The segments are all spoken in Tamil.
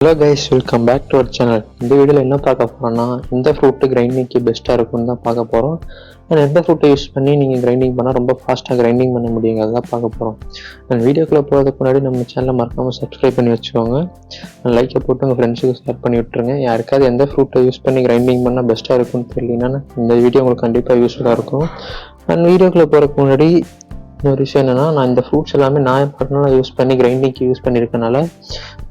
Hello guys, welcome back to our channel. இந்த வீடியோவில் என்ன பார்க்க போகிறோன்னா, இந்த ஃப்ரூட்டு கிரைண்டிங்க்கு பெஸ்ட்டாக இருக்கும்னு தான் பார்க்க போகிறோம். அண்ட் எந்த ஃப்ரூட்டை யூஸ் பண்ணி நீங்கள் கிரைண்டிங் பண்ணால் ரொம்ப ஃபாஸ்ட்டாக கிரைண்டிங் பண்ண முடியுங்க, அதுதான் பார்க்க போகிறோம். அண்ட் வீடியோக்குள்ளே போகிறதுக்கு முன்னாடி நம்ம சேனலை மறக்காமல் சப்ஸ்கிரைப் பண்ணி வச்சுக்கோங்க. அண்ட் லைக்கை போட்டு உங்கள் ஃப்ரெண்ட்ஸுக்கு ஷேர் பண்ணி விட்டுருங்க. யாருக்காவது எந்த ஃப்ரூட்டை யூஸ் பண்ணி கிரைண்டிங் பண்ணால் பெஸ்ட்டாக இருக்கும்னு தெரியலன்னா இந்த வீடியோ உங்களுக்கு கண்டிப்பாக யூஸ்ஃபுல்லாக இருக்கும். அண்ட் வீடியோக்குள்ளே போகிறதுக்கு முன்னாடி ஒரு விஷயம் என்னென்னா, நான் இந்த ஃப்ரூட்ஸ் எல்லாமே நான் பர்சனலாக யூஸ் பண்ணி கிரைண்டிங்க்கு யூஸ் பண்ணியிருக்கனால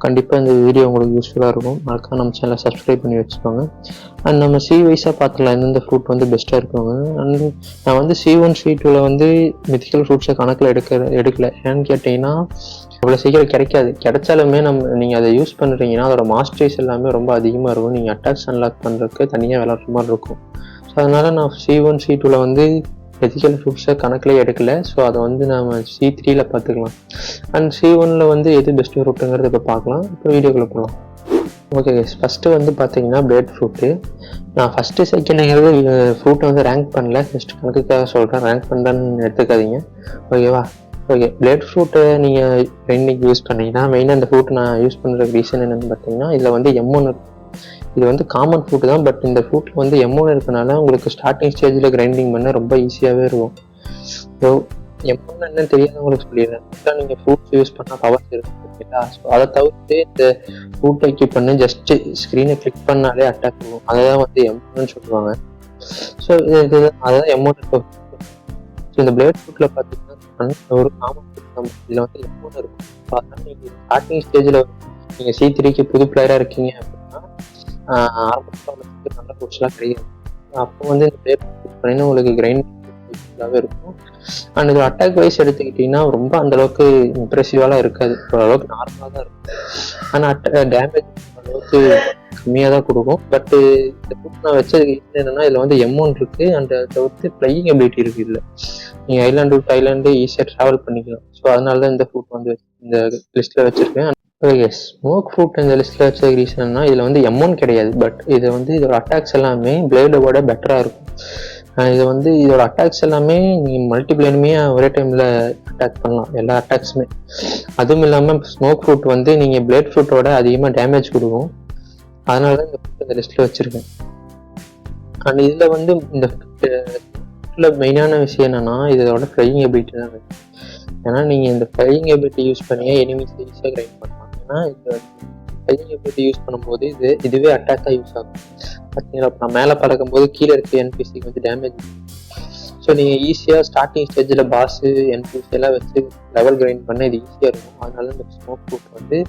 கண்டிப்பாக இந்த வீடியோ உங்களுக்கு யூஸ்ஃபுல்லாக இருக்கும். மறக்காம நம்ம சேனலை சப்ஸ்கிரைப் பண்ணி வச்சுக்கோங்க. அண்ட் நம்ம வைஸாக பார்த்துக்கலாம் எந்தெந்த ஃப்ரூட் வந்து பெஸ்ட்டாக இருக்குங்க. அண்ட் நான் வந்து C1 C2வில் வந்து மித்திக்கல் ஃப்ரூட்ஸை கணக்கில் எடுக்கலை. ஏன்னு கேட்டிங்கன்னா அவ்வளோ சீக்கிரம் கிடைக்காது. கிடைச்சாலுமே நீங்கள் அதை யூஸ் பண்ணுறீங்கன்னா அதோட மாஸ்டர்ஸ் எல்லாமே ரொம்ப அதிகமாக இருக்கும். நீங்கள் அட்டாக்ஸ் அன்லாக் பண்ணுறதுக்கு தனியாக விளாட்ற மாதிரி இருக்கும். ஸோ அதனால் நான் C1 C2வில் வந்து எத்திக்கல் ஃப்ரூட்ஸை கணக்கில் எடுக்கலை. ஸோ அதை வந்து நம்ம C3யில் பார்த்துக்கலாம். அண்ட் C1ல் வந்து எது பெஸ்ட்டு ஃப்ரூட்டுங்கிறது இப்போ பார்க்கலாம். இப்போ வீடியோக்குள்ளே போகலாம். ஓகே கைஸ், ஃபஸ்ட்டு வந்து பார்த்தீங்கன்னா பிளேட் ஃப்ரூட்டு. நான் ஃபஸ்ட்டு செகண்டுங்கிறது ஃப்ரூட்டை வந்து ரேங்க் பண்ணல, ஜஸ்ட் கணக்குக்காக சொல்கிறேன். ரேங்க் பண்ணுறேன்னு எடுத்துக்காதீங்க, ஓகேவா? ஓகே, பிளேட் ஃப்ரூட்டை நீங்கள் கிரைண்டிங் யூஸ் பண்ணிங்கன்னா மெயினாக இந்த ஃப்ரூட் நான் யூஸ் பண்ணுற ரீசன் என்னென்னு பார்த்தீங்கன்னா, இதில் வந்து M1 இருக்கும். இது வந்து காமன் ஃப்ரூட் தான், பட் இந்த ஃப்ரூட்டில் வந்து M1 இருக்கனால உங்களுக்கு ஸ்டார்டிங் ஸ்டேஜில் கிரைண்டிங் பண்ண ரொம்ப ஈஸியாகவே இருக்கும். ஸோ M1 என்னன்னு தெரியாதவங்களுக்கு சொல்லிடுறேன். நீங்கள் ஃப்ரூட்ஸ் யூஸ் பண்ணால் பவர்ஸ் இருக்கும், ஓகேங்களா? ஸோ அதை தவிர்த்து இந்த ஃப்ரூட்டை கீப் பண்ணி ஜஸ்ட்டு ஸ்க்ரீனை கிளிக் பண்ணாலே அட்டாக் ஆகும். அதை தான் வந்து M1 சொல்லுவாங்க. ஸோ அதுதான் M1 இருக்கும். ஸோ இந்த பிளேட் ஃப்ரூட்டில் பார்த்தீங்கன்னா ஒரு காமன் ஃப்ரூட் தான், இதில் வந்து M1 இருக்கும். ஸோ அதனால் நீங்கள் ஸ்டார்டிங் ஸ்டேஜில் நீங்கள் C3க்கு புது பிளேயராக இருக்கீங்க அப்படின்னா ஆரம்பத்தில் நல்ல ஃப்ரூட்ஸ்லாம் கிடையாது. அப்போ வந்து இந்த பிளேட் யூஸ் பண்ணினா உங்களுக்கு கிரைண்டிங் யூஸ்ஃபுல்லாகவே இருக்கும். அண்ட் இது அட்டாக் வைஸ் எடுத்துக்கிட்டிங்கன்னா ரொம்ப அந்தளவுக்கு இம்ப்ரெசிவாலாம் இருக்காது, ஓரளவுக்கு நார்மலாக தான் இருக்கும். ஆனால் டேமேஜ் அளவுக்கு கம்மியாக தான் கொடுக்கும். பட்டு இந்த ஃப்ரூட் நான் வச்சதுக்கு என்னென்னா, இதில் வந்து M1 இருக்குது. அண்ட் அதை தவிர்த்து ஃப்ளையிங் எபிலிட்டி இருக்குது. இல்லை, நீங்கள் ஐலாண்டு டு ஐலாண்டு ஈஸியாக ட்ராவல் பண்ணிக்கலாம். ஸோ அதனால தான் இந்த ஃப்ரூட் வந்து இந்த லிஸ்ட்டில் வச்சுருக்கேன். ஓகே, ஸ்மோக் ஃப்ரூட் இந்த லிஸ்ட்டில் வச்ச ரீசன்னா, இதில் வந்து M1 கிடையாது, பட் இது வந்து இதோட அட்டாக்ஸ் எல்லாமே பிளேடோட பெட்டராக இருக்கும். இது வந்து இதோட அட்டாக்ஸ் எல்லாமே நீங்கள் மல்டிபிளேனுமே ஒரே டைமில் அட்டாக் பண்ணலாம், எல்லா அட்டாக்ஸுமே. அதுவும் இல்லாமல் ஸ்மோக் ஃப்ரூட் வந்து நீங்கள் பிளேட் ஃப்ரூட்டோட அதிகமாக டேமேஜ் கொடுக்கும். அதனால தான் இந்த ஃப்ரூட் இந்த லிஸ்ட்டில் வச்சுருக்கேன். அண்ட் இதில் வந்து இந்த ஃப்ரூட்டில் மெயினான விஷயம் என்னென்னா, இதோட ஃப்ளையிங் எபிலிட்டி தான். ஏன்னா நீங்கள் இந்த ஃப்ளையிங் எபிலிட்டி யூஸ் பண்ணியே எனிமீஸ் ஈஸியாக கிரைண்ட் பண்ணலாம். ஏன்னா இந்த ஃப்ளையிங் எபிலிட்டி யூஸ் பண்ணும்போது இதுவே அட்டாக்காக யூஸ் ஆகும். பார்த்தீங்களா, நான் மேலே பறக்கும்போது கீழே இருக்க NPCக்கு வந்து டேமேஜ். ஸோ நீங்கள் ஈஸியாக ஸ்டார்டிங் ஸ்டேஜில் பாஸு NPC எல்லாம் வச்சு லெவல் கிரைண்ட் பண்ண இது ஈஸியாக இருக்கும். அதனால இந்த ஸ்மோக் ஃப்ரூட் வந்து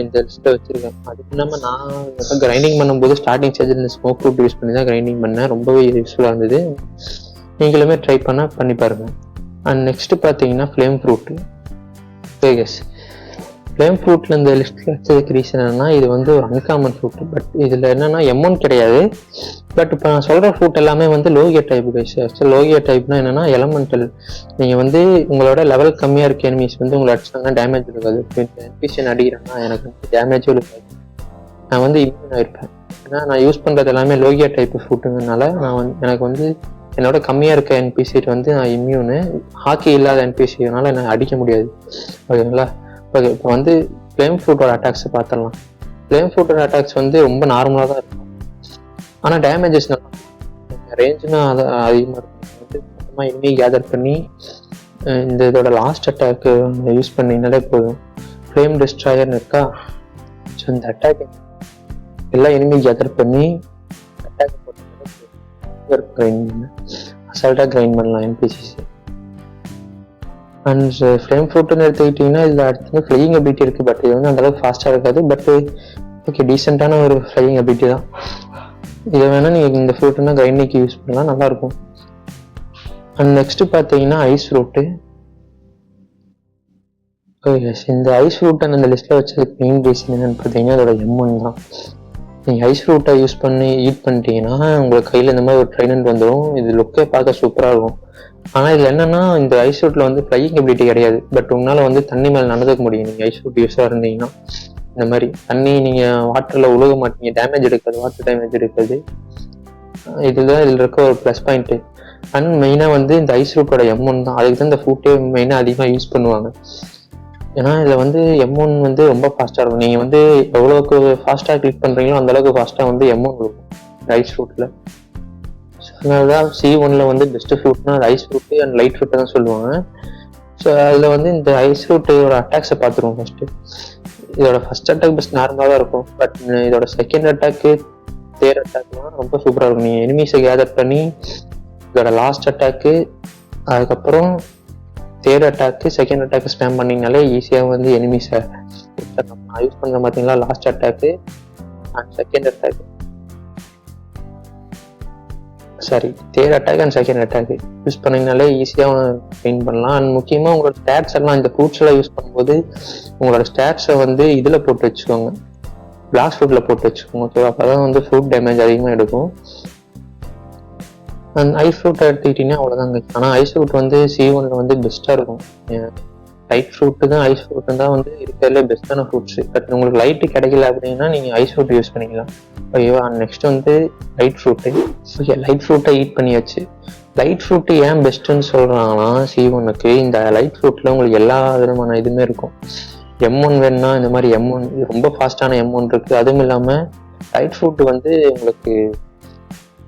இந்த லிஸ்ட்டில் வச்சுருக்கேன். அதுக்கு இல்லாமல் நான் கிரைண்டிங் பண்ணும்போது ஸ்டார்டிங் ஸ்டேஜில் இந்த ஸ்மோக் ஃப்ரூட் யூஸ் பண்ணி தான் கிரைண்டிங் பண்ணேன். ரொம்பவே யூஸ்ஃபுல்லாக இருந்தது. நீங்களுமே ட்ரை பண்ணி பாருங்கள். அண்ட் நெக்ஸ்ட்டு பார்த்தீங்கன்னா ஃப்ளேம் ஃப்ரூட்டு. எஸ், ஃப்ளேம் ஃப்ரூட்டில் இந்த லிஸ்ட்டில் வச்சதுக்கு ரீசன் என்னென்னா, இது வந்து ஒரு அன்காமன் ஃப்ரூட். பட் இதில் என்னென்னா M1 கிடையாது. பட் இப்போ நான் சொல்கிற ஃப்ரூட் எல்லாமே வந்து லோகியா டைப் கைஸ். லோகியா டைப்னா என்னென்னா எலமெண்டல். நீங்கள் வந்து உங்களோட லெவல் கம்மியாக இருக்க எனிமீஸ் வந்து உங்களை அடிச்சாங்கன்னா டேமேஜ் இருக்காது. இப்போ NPC அடிக்கிறேன்னா எனக்கு வந்து டேமேஜும் இருக்காது. நான் வந்து இம்யூனாக இருப்பேன். ஏன்னா நான் யூஸ் பண்ணுறது எல்லாமே லோகியா டைப் ஃப்ரூட்டுங்கிறதுனால எனக்கு வந்து என்னோட கம்மியாக இருக்க NPC வந்து நான் இம்யூனு. ஹாக்கி இல்லாத NPCனால எனக்கு அடிக்க முடியாது, ஓகேங்களா? ஓகே, இப்போ வந்து ஃப்ளேம் ஃப்ரூட்டோட அட்டாக்ஸை பார்த்துடலாம். ஃப்ளேம் ஃப்ரூட்டோட அட்டாக்ஸ் வந்து ரொம்ப நார்மலாக தான் இருக்கும். ஆனால் டேமேஜஸ் நல்லா ரேஞ்சுனா அது அதிகமாக இருக்கும். வந்து மொத்தமாக எனிமி கேதர் பண்ணி இந்த இதோட லாஸ்ட் அட்டாக்கு யூஸ் பண்ணினாலே போதும். ஃப்ளேம் டிஸ்ட்ராயர்னு இருக்கா, ஸோ இந்த அட்டாக் எல்லா எனிமி கேதர் பண்ணி அட்டாக் போட்டு அசால்ட்டாக கிரைண்ட் பண்ணலாம் NPCs. அண்ட் ஃப்ளேம் ஃப்ரூட்டுன்னு எடுத்துக்கிட்டிங்கன்னா இதில் அடுத்து ஃப்ளையிங் எபிலிட்டி இருக்குது. பட் இது வந்து அந்தளவுக்கு ஃபாஸ்ட்டாக இருக்காது. பட் ஓகே, டீசெண்டான ஒரு ஃப்ளையிங் எபிலிட்டி தான். இதை வேணால் நீங்கள் இந்த ஃப்ரூட்டுன்னா கிரைண்டிங்க்கு யூஸ் பண்ணலாம், நல்லாயிருக்கும். அண்ட் நெக்ஸ்ட்டு பார்த்தீங்கன்னா ஐஸ் ஃப்ரூட்டு. ஓகே, இந்த ஐஸ் ஃப்ரூட்டை அந்த லிஸ்ட்டில் வச்சதுக்கு மெயின் ரீசன் என்னென்னு பார்த்தீங்கன்னா அதோட M1 தான். நீங்கள் ஐஸ் ஃப்ரூட்டை யூஸ் பண்ணி ஈட் பண்ணிட்டீங்கன்னா உங்களுக்கு கையில் இந்த மாதிரி ஒரு ட்ரைனண்ட் வந்துடும். இது லுக்கே பார்க்க சூப்பராக இருக்கும். ஆனால் இதில் என்னென்னா, இந்த ஐஸ் ஃப்ரூட்டில் வந்து ஃப்ளையிங் எபிலிட்டி கிடையாது. பட் உங்களால் வந்து தண்ணி மேலே நடந்துக்க முடியும். நீங்கள் ஐஸ் ஃப்ரூட் யூஸாக இருந்தீங்கன்னா இந்த மாதிரி தண்ணி நீங்கள் வாட்டரில் உழுக மாட்டீங்க, டேமேஜ் எடுக்காது, வாட்டர் டேமேஜ் எடுக்காது. இதில் இருக்க ஒரு ப்ளஸ் பாயிண்ட்டு. அண்ட் மெயினாக வந்து இந்த ஐஸ் ஃப்ரூட்டோட M1 தான். அதுக்கு தான் இந்த ஃப்ரூட்டே மெயினாக அதிகமாக யூஸ் பண்ணுவாங்க. ஏன்னா இதில் வந்து M1 வந்து ரொம்ப ஃபாஸ்ட்டாக இருக்கும். நீங்கள் வந்து எவ்வளோக்கு ஃபாஸ்ட்டாக கிளிக் பண்ணுறீங்களோ அந்தளவுக்கு ஃபாஸ்ட்டாக வந்து M1 இருக்கும் ஐஸ் ஃப்ரூட்டில். அதனால தான் C1ல வந்து பெஸ்ட்டு ஃப்ரூட்னா அது ஐஸ் ஃப்ரூட்டு அண்ட் லைட் ஃப்ரூட்டை தான் சொல்லுவாங்க. ஸோ அதில் வந்து இந்த ஐஸ் ஃப்ரூட்டோட அட்டாக்ஸை பார்த்துருவோம் ஃபஸ்ட்டு. இதோட ஃபர்ஸ்ட் அட்டாக் பெஸ்ட் நார்மலாக தான் இருக்கும். பட் இதோட செகண்ட் அட்டாக்கு தேர்ட் அட்டாக்லாம் ரொம்ப சூப்பராக இருக்கும். நீங்கள் எனிமீஸை கேதர் பண்ணி இதோட லாஸ்ட் அட்டாக்கு அதுக்கப்புறம் third attack second attack spam பண்ணிங்கனாலே ஈஸியாக வந்து எனிமீஸை நான் யூஸ் பண்ணுற பார்த்தீங்களா last attack and second attack third attack and second attack use பண்ணிங்கனாலே ஈஸியாக கெயின் பண்ணலாம். அண்ட் முக்கியமாக உங்களோட ஸ்டாட்ஸ் எல்லாம் இந்த ஃப்ரூட்ஸ் எல்லாம் யூஸ் பண்ணும்போது உங்களோட ஸ்டாட்ஸை வந்து இதில் போட்டு வச்சுக்கோங்க, பிளாக் ஃப்ரூட்டில் போட்டு வச்சுக்கோங்க. ஓகேவா? அப்போ தான் வந்து ஃப்ரூட் டேமேஜ் அதிகமாக எடுக்கும். அண்ட் ஐஸ் ஃப்ரூட்டை எடுத்துக்கிட்டிங்கன்னா அவ்வளோதாங்க. ஆனால் ஐஸ் ஃப்ரூட் வந்து C1ல வந்து பெஸ்ட்டாக இருக்கும். லைட் ஃப்ரூட்டு தான் ஐஸ் ஃப்ரூட்டு தான் வந்து இருக்கிறதுல பெஸ்ட்டான ஃப்ரூட்ஸு. பட் உங்களுக்கு லைட்டு கிடைக்கல அப்படின்னா நீங்கள் ஐஸ் ஃப்ரூட் யூஸ் பண்ணிக்கலாம். ஓகேவா? நெக்ஸ்ட் வந்து லைட் ஃப்ரூட்டு. ஓகே, லைட் ஃப்ரூட்டை ஈட் பண்ணியாச்சு. லைட் ஃப்ரூட்டு ஏன் பெஸ்ட்டுன்னு சொல்கிறாங்கன்னா C1க்கு இந்த லைட் ஃப்ரூட்டில் உங்களுக்கு எல்லா விதமான இதுவுமே இருக்கும். M1 வேணுன்னா இந்த மாதிரி M1 ரொம்ப ஃபாஸ்ட்டான M1 இருக்குது. அதுவும் இல்லாமல் லைட் ஃப்ரூட்டு வந்து உங்களுக்கு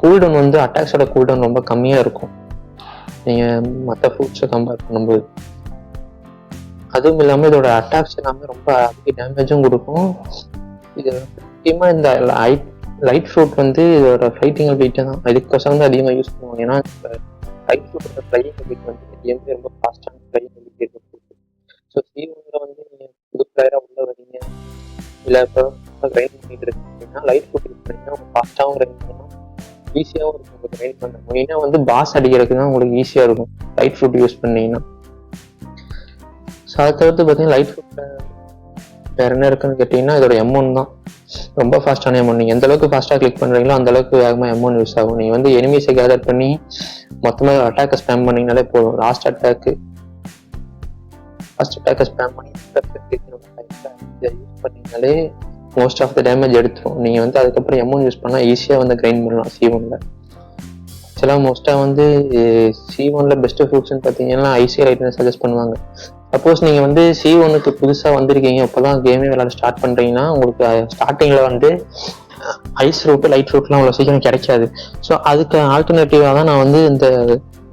கூல்டவுன் வந்து அட்டாக்ஸோட கூல்டவுன் ரொம்ப கம்மியாக இருக்கும் நீங்கள் மற்ற ஃப்ரூட்ஸை கம்பேர் பண்ணும்போது. அதுவும் இல்லாமல் இதோட அட்டாக்ஸ் எல்லாமே ரொம்ப அதிக டேமேஜும் கொடுக்கும். இது முக்கியமாக இந்த லைட் ஃப்ரூட் வந்து இதோட ஃபைட்டிங் அபிலிட்டி தான் இதுக்கோசம் வந்து அதிகமாக யூஸ் பண்ணுவாங்க. ஏன்னா இந்த லைட் ஃப்ரூட்டோட ஃப்ளையிங் அபிலிட்டி வந்து இந்த கேம்லேயே ரொம்ப ஃபாஸ்ட்டான ஃப்ளையிங் அபிலிட்டி இருக்க ஃப்ரூட். ஸோ C1ல வந்து நீங்கள் புது பிளேயராக உள்ள வரீங்க இல்லை இப்போ கிரைண்ட் பண்ணிட்டு இருக்கு அப்படின்னா லைட் ஃப்ரூட் யூஸ் பண்ணிங்கன்னா உங்களுக்கு ஃபாஸ்ட்டாகவும் கிரைண்ட் பண்ணணும், ஈஸியாகவும் இருக்கும் உங்களுக்கு கிரைண்ட் பண்ண. மெயினாக வந்து பாஸ் அடிக்கிறதுக்கு தான் உங்களுக்கு ஈஸியாக இருக்கும் லைட் ஃப்ரூட் யூஸ் பண்ணிங்கன்னா. ஸோ அதை தவிர்த்து பார்த்தீங்கன்னா லைட் ஃப்ரூட்டில் வேறு என்ன இருக்குன்னு கேட்டிங்கன்னா இதோட M1 தான் ரொம்ப ஃபாஸ்ட்டான M1. நீங்கள் எந்த அளவுக்கு ஃபாஸ்ட்டாக கிளிக் பண்ணுறீங்களோ அந்தளவுக்கு வேகமாக M1 யூஸ் ஆகும். நீங்கள் வந்து எனிமீஸை கேதர் பண்ணி மொத்தமாக அட்டாக்கை ஸ்பேம் பண்ணிங்கனாலே போதும். ஃபர்ஸ்ட் அட்டாக்கை ஸ்பேம் பண்ணி இதை யூஸ் பண்ணிங்கனாலே மோஸ்ட் ஆஃப் த டேமேஜ் எடுத்துரும். நீங்கள் வந்து அதுக்கப்புறம் M1 யூஸ் பண்ணால் ஈஸியாக வந்து கிரைண்ட் பண்ணலாம் C1ல. ஆக்சுவலாக மோஸ்ட்டாக வந்து C1ல பெஸ்ட்டு ஃப்ரூட்ஸ்ன்னு பார்த்தீங்கன்னா ஐசி ரைட்னு சஜஸ்ட் பண்ணுவாங்க. சப்போஸ் நீங்கள் வந்து C1க்கு புதுசாக வந்திருக்கீங்க, இப்போ தான் கேமே விளையாட ஸ்டார்ட் பண்ணுறீங்கன்னா உங்களுக்கு ஸ்டார்டிங்கில் வந்து ஐஸ் ஃப்ரூட்டு லைட் ஃப்ரூட்லாம் அவ்வளோ சீக்கிரம் கிடைக்காது. ஸோ அதுக்கு ஆல்டர்னேட்டிவாக தான் நான் வந்து இந்த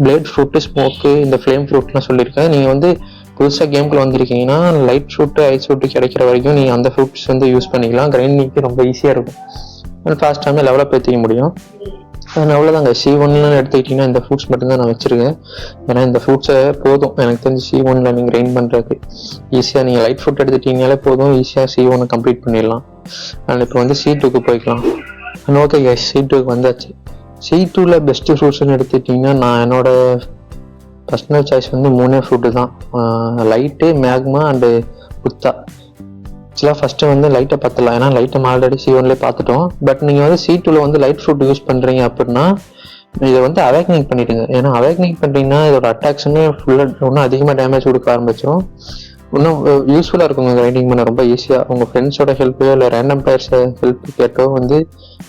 பிளேட் ஃப்ரூட்டு, ஸ்மோக்கு, இந்த ஃப்ளேம் ஃப்ரூட்லாம் சொல்லியிருக்கேன். நீங்கள் வந்து புதுசாக கேமுக்குள்ள வந்திருக்கீங்கன்னா லைட் ஃப்ரூட்டு ஐஸ் ஃப்ரூட்டு கிடைக்கிற வரைக்கும் நீங்கள் அந்த ஃப்ரூட்ஸ் வந்து யூஸ் பண்ணிக்கலாம். கிரைண்டிங்க்கு ரொம்ப ஈஸியாக இருக்கும், ஃபாஸ்ட்டாக லெவலப் ஏற்றிக்க முடியும். அவ்வளோதாங்க. C1ல எடுத்துக்கிட்டிங்கன்னா இந்த ஃப்ரூட்ஸ் மட்டும்தான் நான் வச்சுருக்கேன். ஏன்னா இந்த ஃப்ரூட்ஸை போதும் எனக்கு தெரிஞ்சு C1ல நீங்கள் கிரைண்ட் பண்ணுறதுக்கு ஈஸியாக. நீங்கள் லைட் ஃப்ரூட் எடுத்துக்கிட்டீங்கனாலே போதும், ஈஸியாக C1 கம்ப்ளீட் பண்ணிடலாம். அதில் இப்போ வந்து C2க்கு போய்க்கலாம். ஓகே கைஸ், C2க்கு வந்தாச்சு. C2ல பெஸ்ட்டு ஃப்ரூட்ஸ்ன்னு எடுத்துக்கிட்டிங்கன்னா நான் என்னோட பர்சனல் சாய்ஸ் வந்து 3 ஃப்ரூட்டு தான், லைட்டு, மேக்மா அண்டு குத்தா. ஆக்சுவலாக ஃபஸ்ட்டு வந்து லைட்டை பார்த்துலாம், ஏன்னா லைட்டை நம்ம ஆல்ரெடி C1லேயே பார்த்துட்டோம். பட் நீங்கள் வந்து C2ல வந்து லைட் ஃப்ரூட் யூஸ் பண்ணுறீங்க அப்படின்னா இதை வந்து அவேக்னிங் பண்ணிவிடுங்க. ஏன்னா அவேக்னிங் பண்ணிட்டீங்கன்னா இதோட அட்டாக்ஸுமே ஃபுல்லாக இன்னும் அதிகமாக டேமேஜ் கொடுக்க ஆரம்பிச்சிடும். இன்னும் யூஸ்ஃபுல்லாக இருக்குங்க கிரைண்டிங் பண்ண ரொம்ப ஈஸியாக. உங்கள் ஃப்ரெண்ட்ஸோட ஹெல்ப்போ இல்லை ரேண்டம் பிளேயர்ஸை ஹெல்ப் கேட்டோ வந்து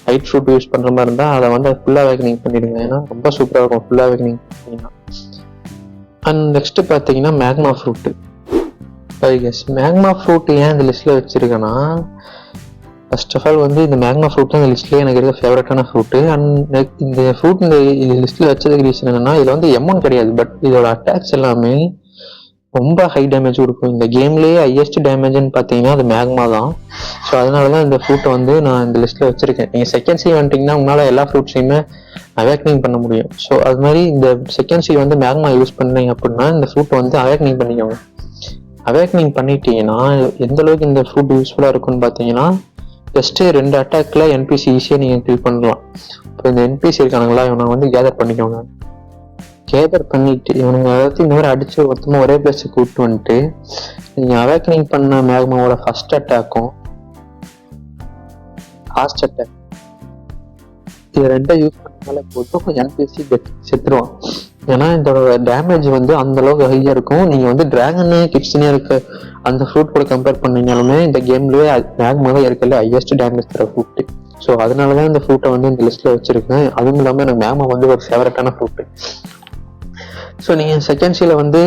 லைட் ஃப்ரூட் யூஸ் பண்ணுற மாதிரி இருந்தால் அதை வந்து ஃபுல்லாக அவேக்னிங் பண்ணிவிடுங்க. ஏன்னா ரொம்ப சூப்பராக இருக்கும் ஃபுல்லாக அவேக்னிங் பண்ணிங்கன்னா. அண்ட் நெக்ஸ்ட்டு பார்த்தீங்கன்னா மேக்மா ஃப்ரூட்டு. மேக்மா ஃப்ரூட் ஏன் இந்த லிஸ்ட்டில் வச்சுருக்கேன்னா, ஃபர்ஸ்ட் ஆஃப் ஆல் வந்து இந்த மேக்மா ஃப்ரூட் தான் இந்த லிஸ்ட்லேயே எனக்கு இருக்க ஃபேவரட்டான ஃப்ரூட்டு. அண்ட் இந்த ஃப்ரூட் இந்த லிஸ்ட்டில் வச்சதுக்கு ரீசன் என்னன்னா, இதில் வந்து M1 கிடையாது, பட் இதோட அட்டாக்ஸ் எல்லாமே ரொம்ப ஹை டேமேஜ் கொடுக்கும். இந்த கேம்லேயே ஹையஸ்ட் டேமேஜ்னு பார்த்தீங்கன்னா அது மேக்மா தான். ஸோ அதனால தான் இந்த ஃப்ரூட்டை வந்து நான் இந்த லிஸ்ட்டில் வச்சுருக்கேன். நீங்கள் செகண்ட் சி வந்துட்டிங்கன்னா உங்களால் எல்லா ஃப்ரூட்ஸையுமே அவேக்னிங் பண்ண முடியும். ஸோ அது மாதிரி இந்த செகண்ட் சி வந்து மேக்மா யூஸ் பண்ணீங்க அப்படின்னா இந்த ஃப்ரூட்டை வந்து அவேக்னிங் பண்ணிக்கோங்க. அவேக்னிங் பண்ணிட்டீங்கன்னா எந்த அளவுக்கு இந்த ஃப்ரூட் யூஸ்ஃபுல்லாக இருக்குன்னு பார்த்தீங்கன்னா, ஜஸ்ட்டு 2 அட்டாக்ல என்பிசி ஈஸியாக நீங்கள் கில் பண்ணலாம். இப்போ இந்த என்பிசி இருக்கானுங்களா, இவனை வந்து கேதர் பண்ணிக்கோங்க. கேதர் பண்ணிட்டு இவனுங்க அதாவது இந்த மாதிரி அடிச்சு மொத்தமாக ஒரே பிளேஸுக்கு கூப்பிட்டு வந்துட்டு நீங்கள் அவேக்னிங் பண்ண மேக்மாவோட ஃபர்ஸ்ட் அட்டாக்கும் லாஸ்ட் அட்டாக் இது 2 யூஸ் பண்ணாலே போதும், என்பிசி செத்துருவான். ஏன்னா இதோட டேமேஜ் வந்து அந்த அளவுக்கு ஹையா இருக்கும். நீங்க வந்து டிராகனு கிட்ஸ்னே இருக்க அந்த ஃப்ரூட் கூட கம்பேர் பண்ணீங்கனாலுமே இந்த கேம்லயே மேக்மா தான் இருக்கல ஹையஸ்ட் டேமேஜ் தர ஃப்ரூட். ஸோ அதனாலதான் இந்த ஃப்ரூட்டை வந்து இந்த லிஸ்ட்ல வச்சிருக்கேன். அதுவும் இல்லாமல் எனக்கு மேக்மா வந்து ஒரு ஃபேவரட்டான ஃப்ரூட். ஸோ நீங்க செகண்ட் சீல வந்து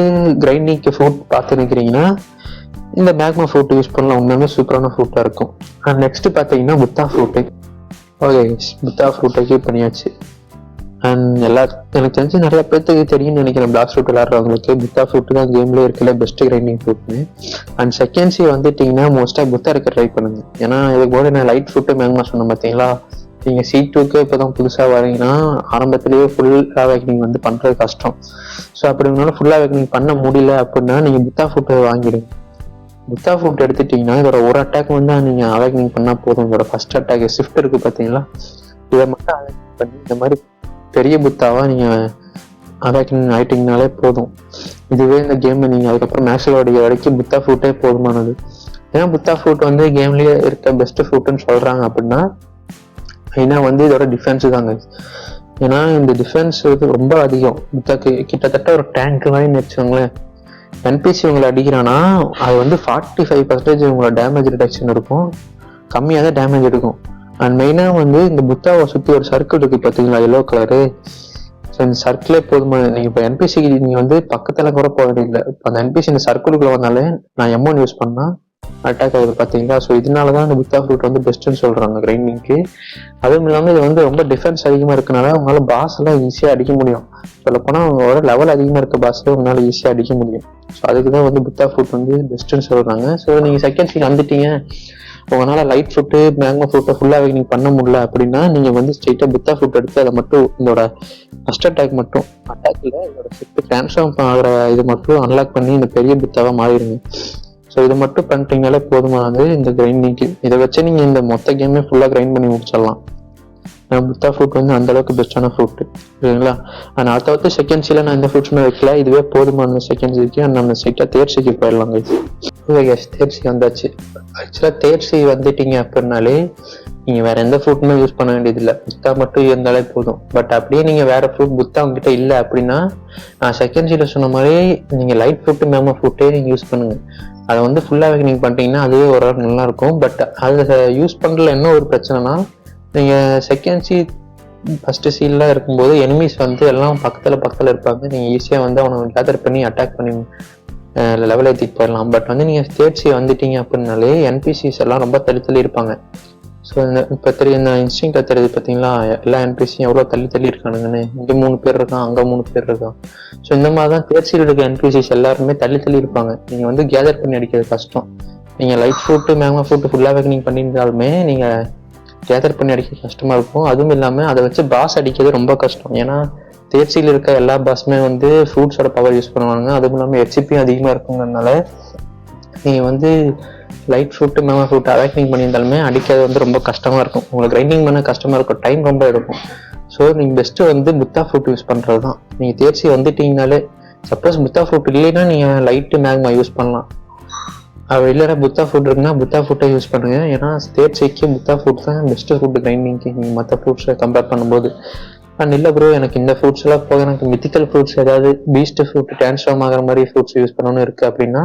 கிரைண்டிங்க்கு ஃப்ரூட் பார்த்து நிற்கிறீங்கன்னா இந்த மேக்மா ஃப்ரூட் யூஸ் பண்ணலாம், உண்மையுமே சூப்பரான ஃப்ரூட்டாக இருக்கும். நெக்ஸ்ட் பார்த்தீங்கன்னா புத்தா ஃப்ரூட்டு. ஓகே, புத்தா ஃப்ரூட்டை கீப் பண்ணியாச்சு. அண்ட் எனக்கு தெரிஞ்சு நிறைய பேர்த்துக்கு தெரியும்னு நினைக்கிறேன், பிளாக் ஃப்ரூட் விளையாடுறவங்களுக்கு புத்தா ஃப்ரூட் தான் கேம்லேயே இருக்கல பெஸ்ட் கிரைண்டிங் ஃப்ரூட்னு. அண்ட் செகண்ட் சி வந்துட்டிங்கன்னா மோஸ்ட்டாக புத்தா இருக்க ட்ரை பண்ணுங்க. ஏன்னா இதுக்கு போது நான் லைட் ஃப்ரூட்டு மேக்மா சொன்னேன் பார்த்தீங்களா, நீங்கள் C2க்கு இப்போ தான் புதுசாக வரீங்கன்னா ஆரம்பத்திலேயே ஃபுல் அவேக்னிங் வந்து பண்ணுறது கஷ்டம். ஸோ அப்படினாலும் ஃபுல் அவேக்னிங் பண்ண முடியல அப்படின்னா நீங்கள் புத்தா ஃப்ரூட்டை வாங்கிடுங்க. புத்தா ஃப்ரூட் எடுத்துட்டீங்கன்னா இதோட ஒரு அட்டாக் வந்து நீங்கள் அவேக்னிங் பண்ணால் போதும். இதோட ஃபர்ஸ்ட் அட்டாக் ஷிஃப்ட் இருக்குது பார்த்தீங்களா, இதை மட்டும் அவேக்னிங் பண்ணி இந்த மாதிரி பெரிய புத்தாவா நீங்கள் அவேக்னிங் ஆயிட்டீங்கனாலே போதும். இதுவே இந்த கேம் நீங்கள் அதுக்கப்புறம் மேக்ஸில் வரைக்கும் புத்தா ஃப்ரூட்டே போதுமானது. ஏன்னா புத்தா ஃப்ரூட் வந்து கேம்லேயே இருக்க பெஸ்ட் ஃப்ரூட்டுன்னு சொல்கிறாங்க அப்படின்னா ஏன்னா வந்து இதோட டிஃபென்ஸ் தாங்க. ஏன்னா இந்த டிஃபென்ஸ் வந்து ரொம்ப அதிகம். புத்தாக்கு கிட்டத்தட்ட ஒரு டேங்க் மாதிரி வச்சுக்கோங்களேன். என்பிசி உங்களை அடிக்கிறான்னா அது வந்து 45% உங்களோட டேமேஜ் ரிடக்ஷன் இருக்கும், கம்மியாக தான் டேமேஜ் இருக்கும். அண்ட் மெயினாக வந்து இந்த புத்தாவை சுற்றி ஒரு சர்க்கிள் இருக்குது பார்த்தீங்களா, எல்லோ கலரு. ஸோ இந்த சர்க்கிளே போதுமா. நீங்கள் இப்போ என்பிசிக்கு நீங்கள் வந்து பக்கத்தில் கூட போக வேண்டியதில்லை. இப்போ அந்த என்பிசி இந்த சர்க்கிளுக்குள்ள வந்தாலே நான் M1 யூஸ் பண்ணால் அட்டாக் ஆகுது பார்த்தீங்களா. ஸோ இதனால தான் இந்த புத்தா ஃப்ரூட் வந்து பெஸ்ட்டுன்னு சொல்கிறாங்க கிரைண்டிங்க்கு. அதுவும் இல்லாமல் இது வந்து ரொம்ப டிஃபென்ஸ் அதிகமாக இருக்கனால உங்களால் பாஸ் எல்லாம் ஈஸியாக அடிக்க முடியும். சொல்லப்போனால் உங்களோட லெவல் அதிகமாக இருக்க பாஸே உங்களால் ஈஸியாக அடிக்க முடியும். ஸோ அதுக்கு தான் வந்து புத்தா ஃப்ரூட் வந்து பெஸ்ட்டுன்னு சொல்கிறாங்க. ஸோ நீங்கள் செகண்ட் சீன் வந்துட்டீங்க, உங்களால் லைட் ஃப்ரூட்டு மேங்கோ ஃப்ரூட்டை ஃபுல்லாக அவேக்னிங் பண்ண முடியல அப்படின்னா நீங்கள் வந்து ஸ்ட்ரெயிட்டாக புத்தா ஃப்ரூட் எடுத்து அதை மட்டும் இதோட ஃபர்ஸ்ட் அட்டாக் மட்டும் அட்டாக்ல இதோட ஷிஃப்ட் ட்ரான்ஸ்ஃபார்ம் ஆகிற இது மட்டும் அன்லாக் பண்ணி இந்த பெரிய புத்தாவாக மாறிடுங்க. ஸோ இதை மட்டும் பண்ணிட்டீங்கனாலே போதுமானது இந்த கிரைண்டிங்க்கு. இதை வச்சு நீங்கள் இந்த மொத்த கேமே ஃபுல்லாக கிரைண்ட் பண்ணி முடிச்சிடலாம். புத்தா ஃப்ரூட் வந்து அந்த அளவுக்கு பெஸ்ட்டான ஃப்ரூட்டு, சரிங்களா. ஆனால் அடுத்த செகண்ட் சீல நான் இந்த ஃப்ரூட்ஸுமே வைக்கல, இதுவே போதுமான செகண்ட் சீக்கு. நம்ம ஸ்ட்ரெயிட்டாக தேர்ட் சீக்கு போயிடலாம். தேர்ட் சி வந்தாச்சு. ஆக்சுவலாக தேர்ட் சி வந்துட்டீங்க அப்படின்னாலே நீங்கள் வேற எந்த ஃப்ரூட்டுமே யூஸ் பண்ண வேண்டியதில்லை, புத்தா மட்டும் இருந்தாலே போதும். பட் அப்படியே நீங்கள் வேற ஃப்ரூட் புத்தா உங்ககிட்ட இல்லை அப்படின்னா நான் செகண்ட் சீல சொன்ன மாதிரி நீங்கள் லைட் ஃப்ரூட்டு மேங்கோ ஃப்ரூட்டே நீங்கள் யூஸ் பண்ணுங்க. அதை வந்து ஃபுல்லாக அவேக்னிங் பண்ணிட்டீங்கன்னா அதுவே ஓரளவுக்கு நல்லா இருக்கும். பட் அதை யூஸ் பண்ணுறதுல என்ன ஒரு பிரச்சனைனா, நீங்கள் செகண்ட் சி ஃபஸ்ட்டு சீல்லாம் இருக்கும்போது எனிமீஸ் வந்து எல்லாம் பக்கத்தில் இருப்பாங்க. நீங்கள் ஈஸியாக வந்து அவனை கேதர் பண்ணி அட்டாக் பண்ணி லெவல் ஏற்றிட்டு போயிடலாம். பட் வந்து நீங்கள் தேர்ட் சி வந்துட்டீங்க அப்படின்னாலே என்பிசிஸ் எல்லாம் ரொம்ப தள்ளி இருப்பாங்க. ஸோ இப்போ இந்த இன்ஸ்டிங்க்டாக தெரியுது பார்த்தீங்களா, எல்லா என்பிசியும் எவ்வளோ தள்ளி இருக்கானுங்கன்னு. இங்கே 3 பேர் இருக்கான், அங்கே 3 பேர் இருக்கான். ஸோ இந்த மாதிரி தான் தேர்ட் சீல் இருக்க என்பிசிஸ் எல்லாருமே தள்ளி இருப்பாங்க. நீங்கள் வந்து கேதர் பண்ணி அடிக்கிறது கஷ்டம். நீங்கள் லைட் ஃப்ரூட்டு மேங்கோ ஃப்ரூட்டு ஃபுல்லாக அவேக்னிங் பண்ணியிருந்தாலுமே நீங்கள் கேதர் பண்ணி அடிக்க கஷ்டமாக இருக்கும். அதுவும் இல்லாமல் அதை வச்சு பாஸ் அடிக்கிறது ரொம்ப கஷ்டம். ஏன்னா தேர்ட் சீல் இருக்க எல்லா பாஸுமே வந்து ஃப்ரூட்ஸோட பவர் யூஸ் பண்ணுவாங்க. அதுவும் இல்லாமல் ஹெச்பியும் அதிகமாக இருக்குங்கிறதுனால நீங்கள் வந்து light fruit mango fruit awakening பண்ணியிருந்தாலுமே அடிக்கிறது வந்து ரொம்ப கஷ்டமாக இருக்கும். உங்களுக்கு கிரைண்டிங் பண்ண கஷ்டமாக இருக்கும், டைம் ரொம்ப எடுக்கும். ஸோ நீங்கள் பெஸ்ட்டு வந்து புத்தா ஃப்ரூட் யூஸ் பண்ணுறது தான். நீங்கள் தேர்ட் சி வந்துட்டீங்கனாலே, சப்போஸ் புத்தா ஃப்ரூட் இல்லைன்னா நீங்கள் லைட்டு மேக்மா யூஸ் பண்ணலாம். அது இல்லைனா புத்தா ஃப்ரூட் இருக்குன்னா புத்தா ஃப்ரூட்டை யூஸ் பண்ணுங்க. ஏன்னா தேர்ட் சிக்கு புத்தா ஃப்ரூட் தான் பெஸ்ட்டு ஃப்ரூட் கிரைண்டிங்க்கு நீங்கள் மற்ற ஃப்ரூட்ஸை கம்பேர் பண்ணும்போது. அண்ட் இல்லை ப்ரோ எனக்கு இந்த ஃப்ரூட்ஸ் எல்லாம் போக எனக்கு மித்திக்கல் ஃப்ரூட்ஸ் ஏதாவது பீஸ்ட் ஃப்ரூட் ட்ரான்ஸ்ஃபார்ம் ஆகிற மாதிரி ஃப்ரூட்ஸ் யூஸ் பண்ணணும்னு இருக்குது அப்படின்னா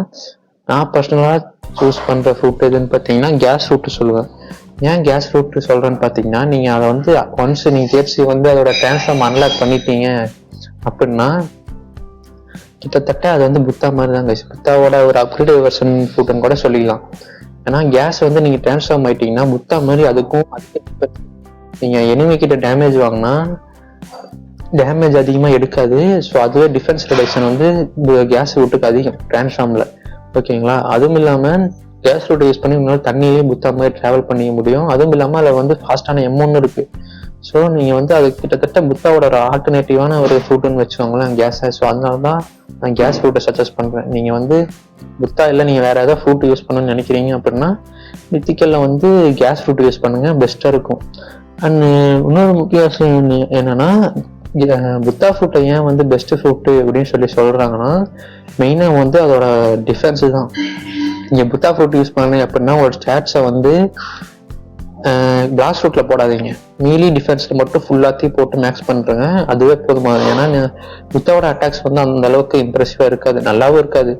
நான் பர்சனலாக சூஸ் பண்ணுற ஃப்ரூட் எதுன்னு பார்த்தீங்கன்னா கேஸ் ஃப்ரூட்டு சொல்லுவேன். ஏன் கேஸ் ஃப்ரூட் சொல்கிறேன்னு பார்த்தீங்கன்னா, நீங்கள் அதை வந்து ஒன்ஸ் நீங்கள் தேர்ட் சி வந்து அதோட ட்ரான்ஸ்ஃபார்ம் அன்லாக் பண்ணிட்டீங்க அப்படின்னா கிட்டத்தட்ட அது வந்து புத்தா மாதிரி தான் கைஸ். புத்தாவோட ஒரு அப்கிரேட் வெர்ஷன் ஃப்ரூட்னு கூட சொல்லிக்கலாம். ஏன்னா கேஸ் வந்து நீங்கள் ட்ரான்ஸ்ஃபார்ம் ஆயிட்டீங்கன்னா புத்தா மாதிரி அதுக்கும் நீங்கள் எனிமி கிட்ட டேமேஜ் வாங்கினா டேமேஜ் அதிகமாக எடுக்காது. ஸோ அதுவே டிஃபென்ஸ் ரிடக்ஷன் வந்து கேஸ் ஃப்ரூட்டுக்கு அதிகம் ட்ரான்ஸ்ஃபார்மில், ஓகேங்களா. அதுவும் இல்லாமல் கேஸ் ஃப்ரூட் யூஸ் பண்ணி உங்களால் தண்ணியிலே புத்தா மாதிரி ட்ராவல் பண்ணிக்க முடியும். அதுவும் இல்லாமல் அதில் வந்து ஃபாஸ்ட்டான M1 இருக்குது. ஸோ நீங்கள் வந்து அது கிட்டத்தட்ட புத்தாவோட ஒரு ஆல்டர்னேட்டிவான ஒரு ஃப்ரூட்டுன்னு வச்சுக்கோங்களேன் கேஸை. ஸோ அதனால தான் நான் கேஸ் ஃப்ரூட்டை சஜஸ்ட் பண்ணுறேன். நீங்கள் வந்து புத்தா இல்லை நீங்கள் வேறு ஏதாவது ஃப்ரூட் யூஸ் பண்ணணும்னு நினைக்கிறீங்க அப்படின்னா மித்திக்கலில் வந்து கேஸ் ஃப்ரூட் யூஸ் பண்ணுங்கள், பெஸ்ட்டாக இருக்கும். அண்ட் இன்னொரு முக்கிய விஷயம் என்னென்னா, புத்தா ஃப்ரூட்டை ஏன் வந்து பெஸ்ட்டு ஃப்ரூட்டு அப்படின்னு சொல்கிறாங்கன்னா மெயினாக வந்து அதோட டிஃபென்ஸு தான். நீங்கள் புத்தா ஃப்ரூட் யூஸ் பண்ணீங்க அப்படின்னா ஒரு ஸ்டாட்ஸை வந்து கிளாஸ் ஃப்ரூட்டில் போடாதீங்க, மீலி டிஃபென்ஸில் மட்டும் ஃபுல்லாத்தையும் போட்டு மேக்ஸ் பண்ணுறேங்க, அதுவே போதுமானது. ஏன்னா புத்தாவோட அட்டாக்ஸ் வந்து அந்த அளவுக்கு இம்ப்ரெசிவாக இருக்காது, நல்லாவும் இருக்காது.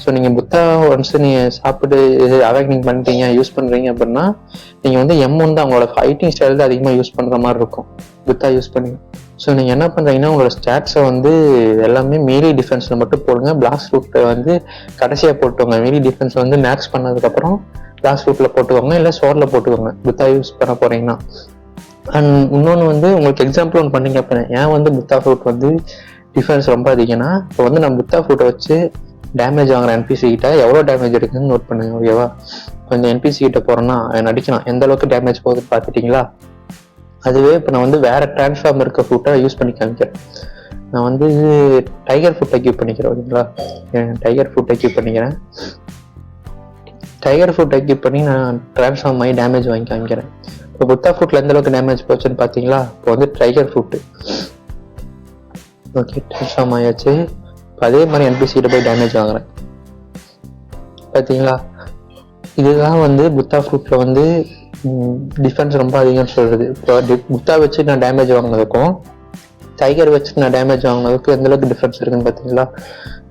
ஸோ நீங்கள் புத்தா ஒன்ஸ் நீங்கள் சாப்பிட்டு அவேக்னிங் பண்ணிட்டீங்க யூஸ் பண்ணுறீங்க அப்படின்னா நீங்கள் வந்து M1 தான் உங்களோட ஃபைட்டிங் ஸ்டைல் தான் அதிகமாக யூஸ் பண்ணுற மாதிரி இருக்கும் புத்தா யூஸ் பண்ணி. ஸோ நீங்கள் என்ன பண்ணுறீங்கன்னா உங்களோட ஸ்டாட்ஸை வந்து எல்லாமே மீலி டிஃபென்ஸில் மட்டும் போடுங்க. பிளாஸ்ட் ரூட்டை வந்து கடைசியாக போட்டுக்கோங்க. மீலி டிஃபென்ஸ் வந்து மேக்ஸ் பண்ணதுக்கப்புறம் பிளாஸ்ட் ரூட்டில் போட்டுக்கோங்க, இல்லை ஸ்வாடில் போட்டுக்கோங்க புத்தா யூஸ் பண்ண போகிறீங்கன்னா. அண்ட் இன்னொன்று வந்து உங்களுக்கு எக்ஸாம்பிள் ஒன்று பண்ணி கேட்பேன், ஏன் வந்து புத்தா ஃப்ரூட் வந்து டிஃபென்ஸ் ரொம்ப அதிகம்னா, இப்போ வந்து நான் புத்தா ஃப்ரூட்டை வச்சு டேமேஜ் வாங்குற என்பிசி கிட்ட எவ்வளோ டேமேஜ் இருக்குன்னு நோட் பண்ணுங்க. ஓகேவா? கொஞ்சம் என்பிசி கிட்ட போகிறேன்னா நடிக்கலாம், எந்த அளவுக்கு டேமேஜ் போகுது பார்த்துட்டிங்களா? அதுவே இப்போ நான் வந்து வேற டிரான்ஸ்ஃபார்ம் இருக்க ஃப்ரூட்டை யூஸ் பண்ணி காமிக்கிறேன். நான் வந்து டைகர் ஃப்ரூட்டை கியூப் பண்ணிக்கிறேன். ஓகேங்களா? டைகர் ஃப்ரூட்டை கியூப் பண்ணிக்கிறேன். டைகர் ஃப்ரூட்டை கியூப் பண்ணி நான் டிரான்ஸ்ஃபார்ம் ஆகி டேமேஜ் வாங்கி காமிக்கிறேன். இப்போ புத்தா ஃப்ரூட்ல எந்த அளவுக்கு டேமேஜ் போச்சுன்னு பார்த்தீங்களா? இப்போ வந்து டைகர் ஃப்ரூட்டு ஓகே டிரான்ஸ்ஃபார்ம் ஆயாச்சு. இப்போ அதே மாதிரி என்பிசிகிட்ட போய் டேமேஜ் வாங்குறேன். பார்த்தீங்களா? இதுதான் வந்து புத்தா ஃப்ரூட்ல வந்து டிஃபென்ஸ் ரொம்ப அதிகம்னு சொல்றது. இப்போ புத்தா வச்சு நான் டேமேஜ் வாங்கினதுக்கும் டைகர் வச்சு நான் டேமேஜ் வாங்கினதுக்கும் எந்த அளவுக்கு டிஃபரன்ஸ் இருக்குன்னு பார்த்தீங்களா?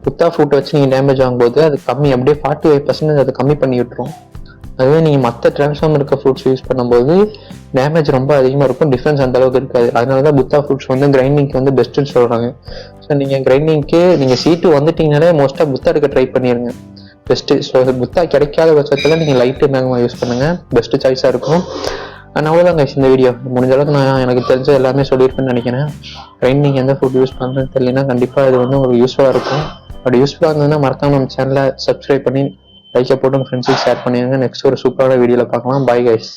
புத்தா ஃப்ரூட்டை வச்சு நீங்கள் டேமேஜ் வாங்கும்போது அது கம்மி, அப்படியே 45% அதை கம்மி பண்ணி விட்டுரும். அதுவே நீங்கள் மற்ற டிரான்ஸ்ஃபார்ம் இருக்க ஃப்ரூட்ஸ் யூஸ் பண்ணும்போது டேமேஜ் ரொம்ப அதிகமாக இருக்கும், டிஃபரன்ஸ் அந்த அளவுக்கு இருக்காது. அதனால தான் புத்தா ஃப்ரூட்ஸ் வந்து கிரைண்டிங்க்கு வந்து பெஸ்ட்டுன்னு சொல்கிறாங்க. ஸோ நீங்கள் கிரைண்டிங்க்கு நீங்கள் C2 வந்துட்டீங்கனாலே மோஸ்ட்டாக புத்தா எடுக்க ட்ரை பண்ணிடுங்க, பெஸ்ட்டு. ஸோ புத்தா கிடைக்காத பட்சத்தில் நீங்கள் லைட்டு மேக்மா யூஸ் பண்ணுங்கள், பெஸ்ட்டு சாய்ஸாக இருக்கும். அண்ட் அவ்வளோதாங்க இந்த வீடியோ. முடிஞ்ச அளவுக்கு நான் எனக்கு தெரிஞ்ச எல்லாமே சொல்லியிருப்பேன்னு நினைக்கிறேன். கிரைண்டிங் எந்த ஃபுட் யூஸ் பண்ணுறதுன்னு தெரியலனா கண்டிப்பாக இது வந்து உங்களுக்கு யூஸ்ஃபுல்லாக இருக்கும். அப்படி யூஸ்ஃபுல்லாக இருந்ததுன்னா மறக்காம நம்ம சேனலை சப்ஸ்கிரைப் பண்ணி லைக்கை போட்டு உங்கள் ஃப்ரெண்ட்ஸுக்கு ஷேர் பண்ணிடுங்க. நெக்ஸ்ட் ஒரு சூப்பரான வீடியோவில் பார்க்கலாம். Bye guys.